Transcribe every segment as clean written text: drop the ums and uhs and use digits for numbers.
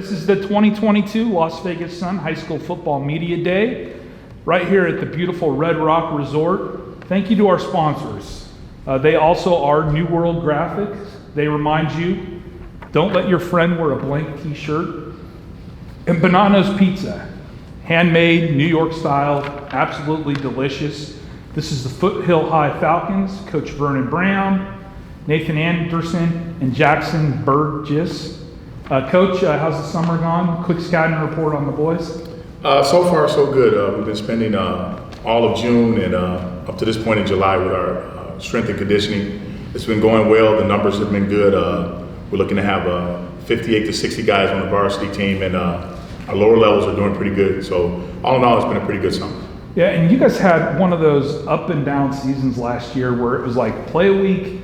This is the 2022 Las Vegas Sun High School Football Media Day, right here at the beautiful Red Rock Resort. Thank you to our sponsors. They also are New World Graphics. They remind you, don't let your friend wear a blank t-shirt. And Bonanno's Pizza, handmade, New York style, absolutely delicious. This is the Foothill High Falcons, Coach Vernon Brown, Nathan Anderson, and Jackson Burgess. Coach, how's the summer gone? Quick scouting report on the boys. So far, so good. We've been spending all of June and up to this point in July with our strength and conditioning. It's been going well. The numbers have been good. We're looking to have 58 to 60 guys on the varsity team, and our lower levels are doing pretty good. So all in all, it's been a pretty good summer. Yeah, and you guys had one of those up and down seasons last year where it was like play a week,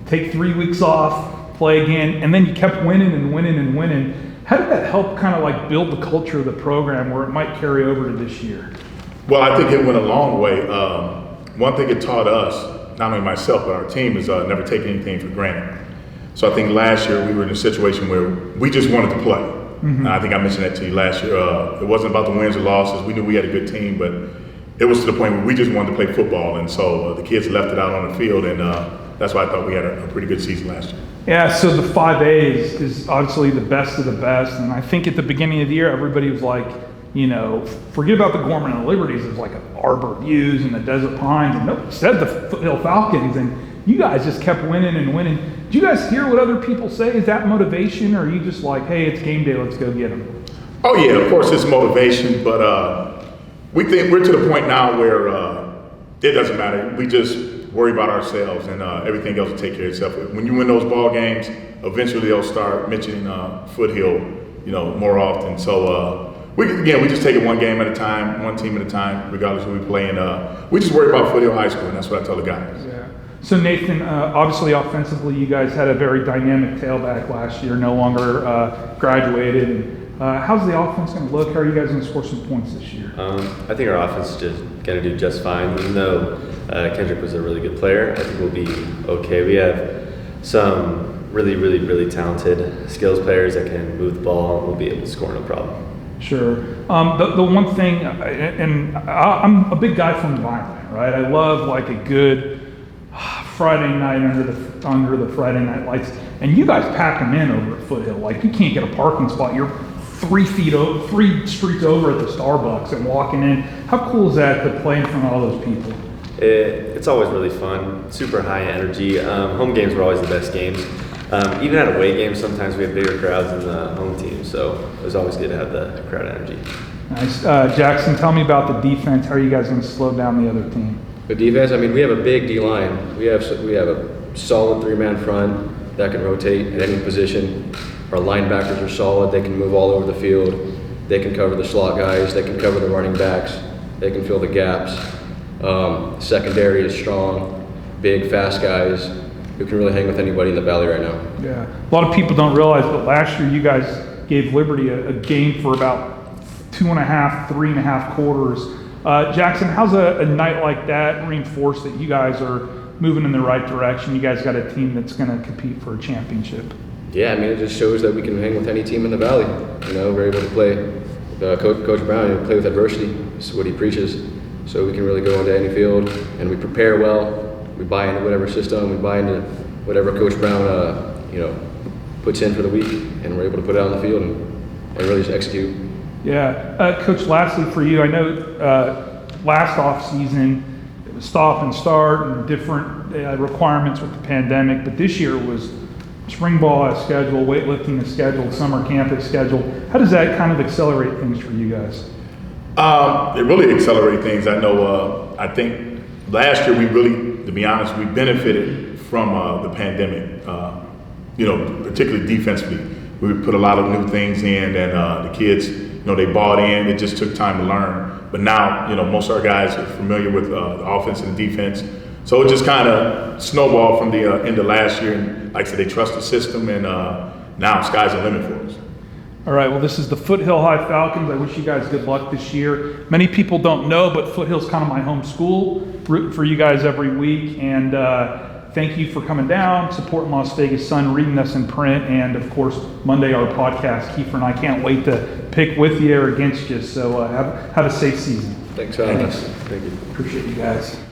take 3 weeks off, play again, and then you kept winning and winning and winning. How did that help kind of like build the culture of the program where it might carry over to this year? Well, I think it went a long way. One thing it taught us, not only myself, but our team, is never take anything for granted. So I think last year we were in a situation where we just wanted to play. Mm-hmm. I think I mentioned that to you last year. It wasn't about the wins or losses. We knew we had a good team, but it was to the point where we just wanted to play football. And so the kids left it out on the field, and that's why I thought we had a pretty good season last year. Yeah, so the 5A's is obviously the best of the best. And I think at the beginning of the year, everybody was like, you know, forget about the Gorman and Liberties. It was like Arbor Views and the Desert Pines. And nope, instead the Foothill Falcons. And you guys just kept winning and winning. Do you guys hear what other people say? Is that motivation, or are you just like, hey, it's game day, let's go get them? Oh, yeah, of course it's motivation. But we think we're to the point now where it doesn't matter. We just worry about ourselves, and everything else will take care of itself. When you win those ball games, eventually they'll start mentioning Foothill, you know, more often. So we just take it one game at a time, one team at a time, regardless of who we play. And we just worry about Foothill High School, and that's what I tell the guys. Yeah. So Nathan, obviously offensively, you guys had a very dynamic tailback last year, no longer graduated. How's the offense going to look? How are you guys going to score some points this year? I think our offense is just going to do just fine. Even though Kendrick was a really good player, I think we'll be okay. We have some really, really, really talented skills players that can move the ball, and we'll be able to score no problem. Sure. The one thing, and I'm a big guy from Vineland, right? I love like a good Friday night under the Friday night lights, and you guys pack them in over at Foothill. Like you can't get a parking spot. You're 3 streets over at the Starbucks and walking in. How cool is that to play in front of all those people? It's always really fun, super high energy. Home games were always the best games. Even at away games, sometimes we have bigger crowds than the home team, so it was always good to have the crowd energy. Nice. Jackson, tell me about the defense. How are you guys going to slow down the other team? The defense, I mean, we have a big D-line. We have a solid 3-man front that can rotate at any position. Our linebackers are solid. They can move all over the field. They can cover the slot guys. They can cover the running backs. They can fill the gaps. Secondary is strong, big, fast guys who can really hang with anybody in the Valley right now. Yeah, a lot of people don't realize, but last year you guys gave Liberty a game for about 2.5, 3.5 quarters. Jackson, how's a night like that reinforce that you guys are moving in the right direction? You guys got a team that's going to compete for a championship. Yeah, I mean, it just shows that we can hang with any team in the Valley. You know, we're able to play. Coach Brown, play with adversity. This is what he preaches. So we can really go into any field, and we prepare well. We buy into whatever system. We buy into whatever Coach Brown, puts in for the week, and we're able to put it out on the field and really just execute. Yeah, Coach. Lastly, for you, I know last off season it was stop and start and different requirements with the pandemic, but this year it was spring ball as scheduled, weightlifting as scheduled, summer camp as scheduled. How does that kind of accelerate things for you guys? It really accelerated things. I know. I think last year we really, to be honest, we benefited from the pandemic. Particularly defensively, we put a lot of new things in, and the kids, they bought in. It just took time to learn. But now, most of our guys are familiar with the offense and the defense. So it just kind of snowballed from the end of last year. And like I said, they trust the system, and now sky's the limit for us. All right, well, this is the Foothill High Falcons. I wish you guys good luck this year. Many people don't know, but Foothill's kind of my home school. Rooting for you guys every week. And Thank you for coming down, supporting Las Vegas Sun, reading us in print, and of course, Monday, our podcast. Kiefer and I can't wait to pick with you or against you. So have a safe season. Thanks for having us. Thank you. Appreciate you guys.